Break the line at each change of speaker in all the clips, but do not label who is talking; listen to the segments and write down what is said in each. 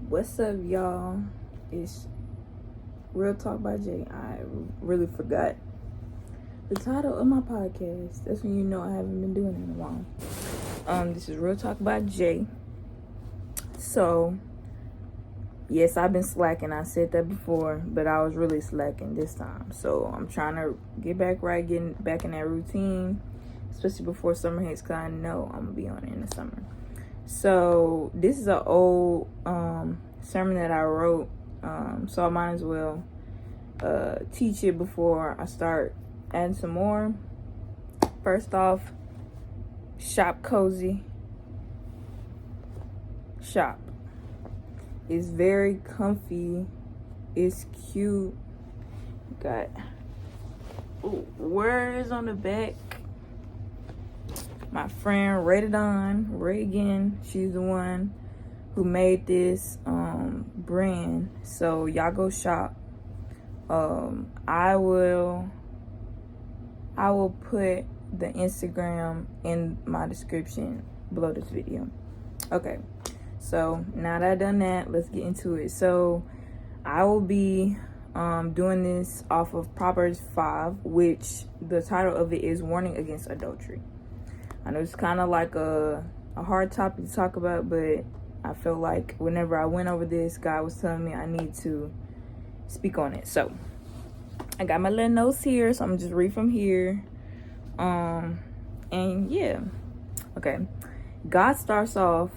What's up, y'all? It's Real Talk by Jay. I really forgot the title of my podcast. That's when you know I haven't been doing it in a while. This is Real Talk by Jay. So, yes, I've been slacking. I said that before, but I was really slacking this time. So, I'm trying to get back right, getting back in that routine, especially before summer hits, because I know I'm going to be on it in the summer. So this is an old sermon that I wrote, so I might as well teach it before I start adding some more. First off, shop cozy. Shop. It's very comfy. It's cute. Got words on the back. My friend Reagan, she's the one who made this brand. So y'all go shop. I will put the Instagram in my description below this video. Okay, so now that I've done that, let's get into it. So I will be doing this off of Proverbs 5, which the title of it is Warning Against Adultery. I know it's kind of like a hard topic to talk about, but I feel like whenever I went over this, God was telling me I need to speak on it. So I got my little notes here, so I'm gonna just read from here. And yeah, okay. God starts off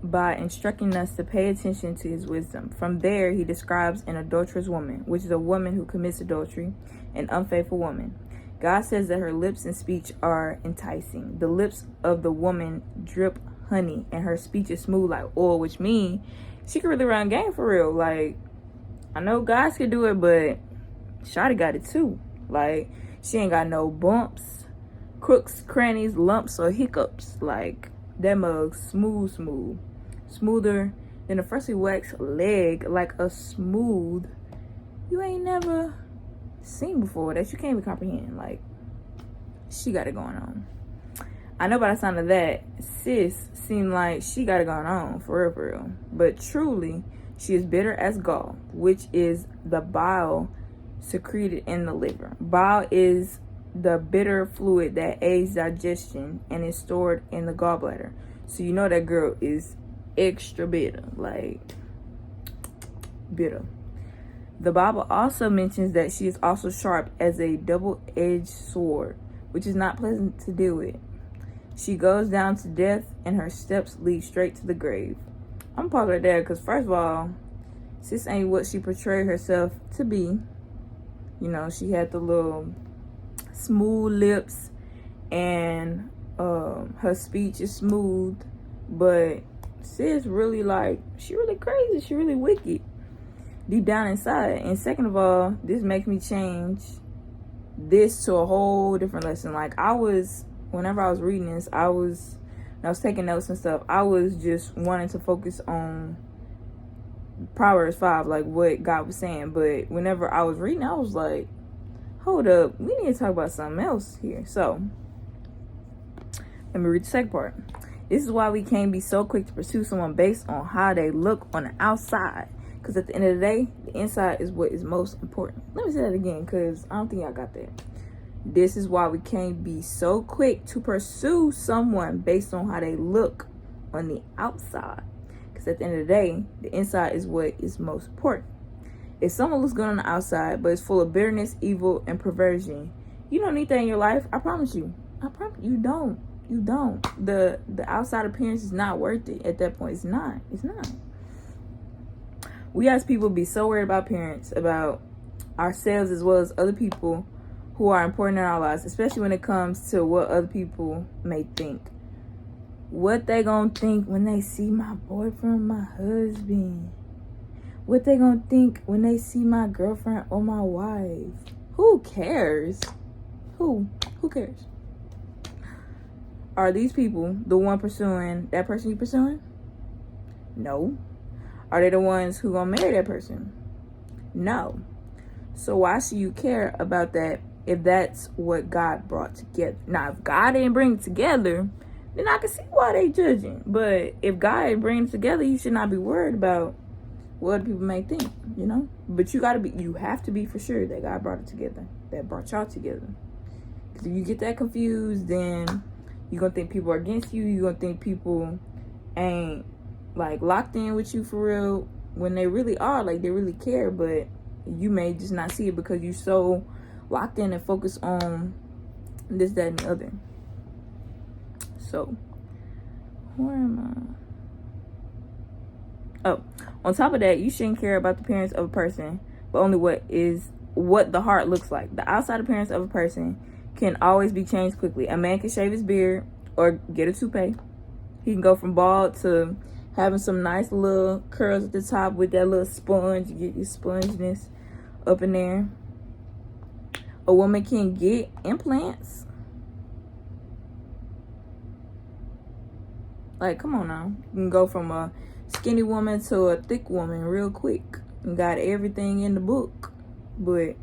by instructing us to pay attention to his wisdom. From there, he describes an adulterous woman, which is a woman who commits adultery, an unfaithful woman. God says that her lips and speech are enticing. The lips of the woman drip honey, and her speech is smooth like oil, which means she can really run game for real. Like, I know guys can do it, but Shawty got it too. Like, she ain't got no bumps, crooks, crannies, lumps, or hiccups. Like, that mug smooth. Smoother than a freshly waxed leg, like a smooth you ain't never seen before that you can't even comprehend. Like, she got it going on. I know by the sound of that, sis seemed like she got it going on for real. But truly, she is bitter as gall, which is the bile secreted in the liver. Bile is the bitter fluid that aids digestion and is stored in the gallbladder. So you know that girl is extra bitter, like bitter. The Bible also mentions that she is also sharp as a double-edged sword, which is not pleasant to deal with. She goes down to death, and her steps lead straight to the grave. I'm gonna pause right there because, first of all, sis ain't what she portrayed herself to be. You know, she had the little smooth lips, and her speech is smooth, but sis really, like, she really crazy. She really wicked deep down inside. And second of all, this makes me change this to a whole different lesson. Like, whenever I was reading this, I was taking notes and stuff, I was just wanting to focus on Proverbs 5, like what God was saying. But whenever I was reading, I was like, hold up, we need to talk about something else here. So let me read the second part. This is why we can't be so quick to pursue someone based on how they look on the outside. Because at the end of the day, the inside is what is most important. Let me say that again, because I don't think I got that. This is why we can't be so quick to pursue someone based on how they look on the outside. Because at the end of the day, the inside is what is most important. If someone looks good on the outside, but is full of bitterness, evil, and perversion, you don't need that in your life. I promise you. You don't. You don't. The outside appearance is not worth it at that point. It's not. We as people be so worried about appearance, about ourselves as well as other people who are important in our lives, especially when it comes to what other people may think. What they gonna think when they see my boyfriend, my husband? What they gonna think when they see my girlfriend or my wife? Who cares? Who cares? Are these people the one pursuing that person you pursuing? No. Are they the ones who gonna marry that person? No. So why should you care about that if that's what God brought together? Now, if God didn't bring it together, then I can see why they judging. But if God didn't bring it together, you should not be worried about what other people may think, you know. But you have to be for sure that God brought it together, that brought y'all together. Because if you get that confused, then you're gonna think people are against you. You're gonna think people ain't like locked in with you for real, when they really are. Like, they really care, but you may just not see it because you're so locked in and focused on this, that, and the other. So, where am I? Oh, on top of that, you shouldn't care about the appearance of a person, but only what the heart looks like. The outside appearance of a person can always be changed quickly. A man can shave his beard or get a toupee. He can go from bald to having some nice little curls at the top with that little sponge. You get your sponginess up in there. A woman can get implants. Like, come on now. You can go from a skinny woman to a thick woman real quick. You got everything in the book. But,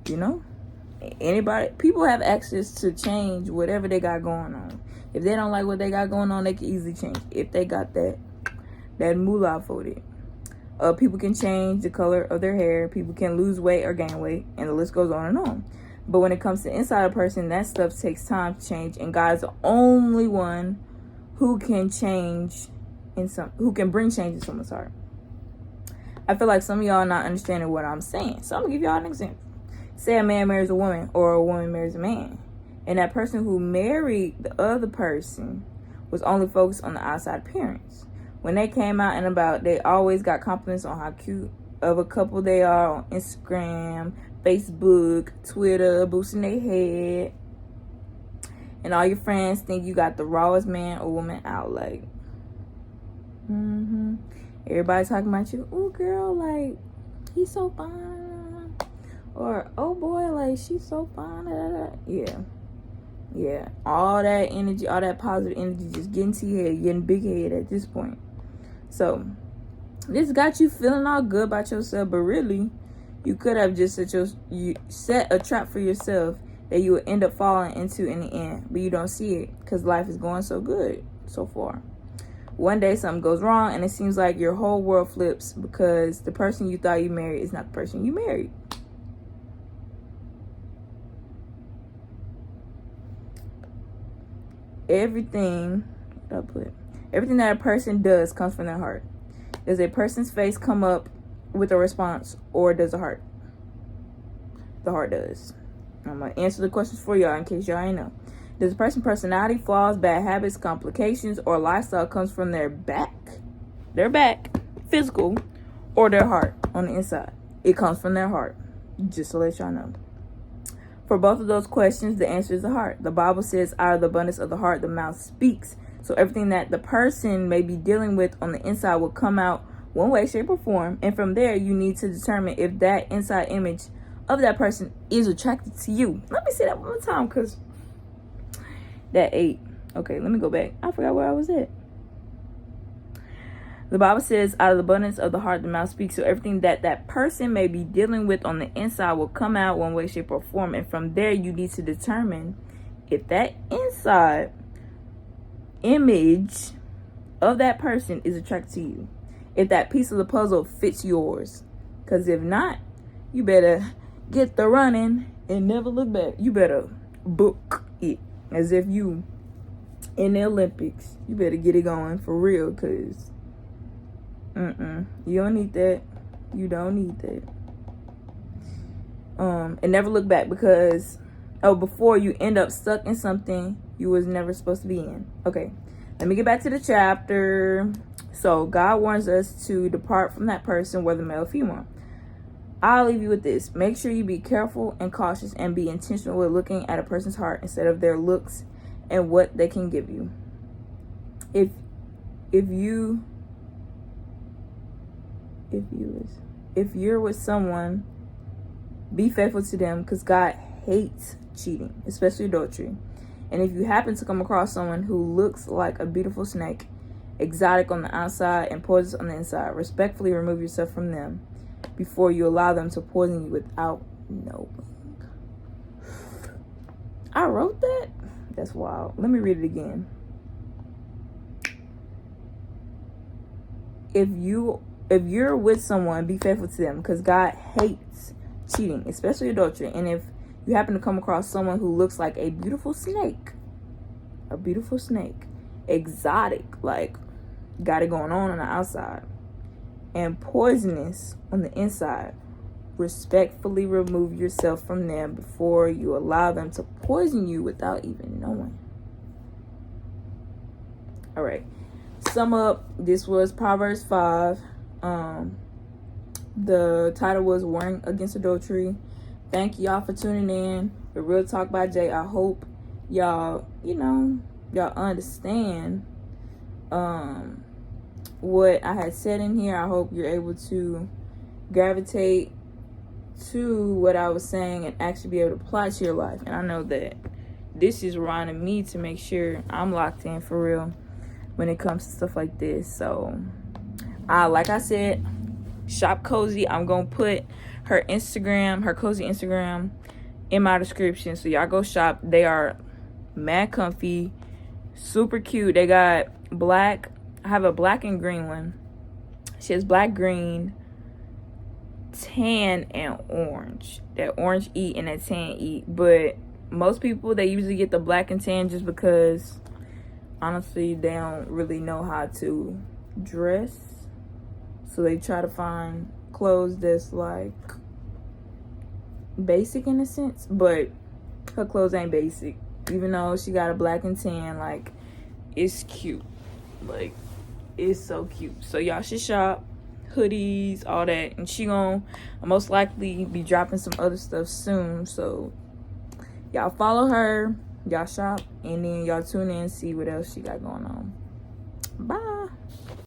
you know, people have access to change whatever they got going on. If they don't like what they got going on, they can easily change if they got that moolah for it. People can change the color of their hair. People can lose weight or gain weight, and the list goes on and on. But when it comes to inside a person, that stuff takes time to change, and God's the only one who can who can bring change in someone's heart. I feel like some of y'all are not understanding what I'm saying, so I'm gonna give y'all an example. Say a man marries a woman, or a woman marries a man, and that person who married the other person was only focused on the outside appearance. When they came out and about, they always got compliments on how cute of a couple they are on Instagram, Facebook, Twitter, boosting their head. And all your friends think you got the rawest man or woman out. Like, everybody talking about you. Oh, girl, like, he's so fine. Or, oh, boy, like, she's so fine. Yeah. All that energy, all that positive energy just getting to your head, getting big head at this point. So, this got you feeling all good about yourself, but really, you could have just set a trap for yourself that you would end up falling into in the end, but you don't see it because life is going so good so far. One day something goes wrong and it seems like your whole world flips because the person you thought you married is not the person you married. Everything that a person does comes from their heart. Does a person's face come up with a response, or does the heart? The heart does. I'm going to answer the questions for y'all in case y'all ain't know. Does a person's personality, flaws, bad habits, complications, or lifestyle comes from their back, physical, or their heart on the inside? It comes from their heart, just to let y'all know. For both of those questions, the answer is the heart. The Bible says, out of the abundance of the heart, the mouth speaks. So everything that the person may be dealing with on the inside will come out one way, shape, or form. And from there, you need to determine if that inside image of that person is attracted to you. Let me say that one more time, because that 8. Okay, let me go back. I forgot where I was at. The Bible says, out of the abundance of the heart, the mouth speaks. So everything that that person may be dealing with on the inside will come out one way, shape, or form. And from there, you need to determine if that inside image of that person is attracted to you. If that piece of the puzzle fits yours. Because if not, you better get the running and never look back. You better book it as if you in the Olympics. You better get it going for real, because you don't need that. You don't need that. And never look back, because before you end up stuck in something you was never supposed to be in. Okay, let me get back to the chapter. So God warns us to depart from that person, whether male or female. I'll leave you with this. Make sure you be careful and cautious and be intentional with looking at a person's heart instead of their looks and what they can give you. If you're with someone, be faithful to them, because God hates cheating, especially adultery. And if you happen to come across someone who looks like a beautiful snake, exotic on the outside and poisonous on the inside, respectfully remove yourself from them before you allow them to poison you without knowing. I wrote that? That's wild. Let me read it again. If you if you're with someone, be faithful to them, because God hates cheating, especially adultery. And if you happen to come across someone who looks like a beautiful snake, exotic, like got it going on the outside, and poisonous on the inside, respectfully remove yourself from them before you allow them to poison you without even knowing. All right, sum up. This was Proverbs 5. The title was Warning Against Adultery. Thank y'all for tuning in. The Real Talk by Jay. I hope y'all, y'all understand what I had said in here. I hope you're able to gravitate to what I was saying and actually be able to apply to your life. And I know that this is reminding me to make sure I'm locked in for real when it comes to stuff like this. So like I said, shop Cozy. I'm gonna put her cozy Instagram in my description, so y'all go shop. They are mad comfy, super cute. They got black. I have a black and green one. She has black, green, tan, and orange. That orange eat and that tan eat. But most people, they usually get the black and tan just because honestly they don't really know how to dress, so they try to find clothes that's like basic in a sense. But her clothes ain't basic, even though she got a black and tan. Like, it's cute, like it's so cute. So y'all should shop. Hoodies, all that. And she gonna most likely be dropping some other stuff soon, so y'all follow her, y'all shop, and then y'all tune in and see what else she got going on. Bye.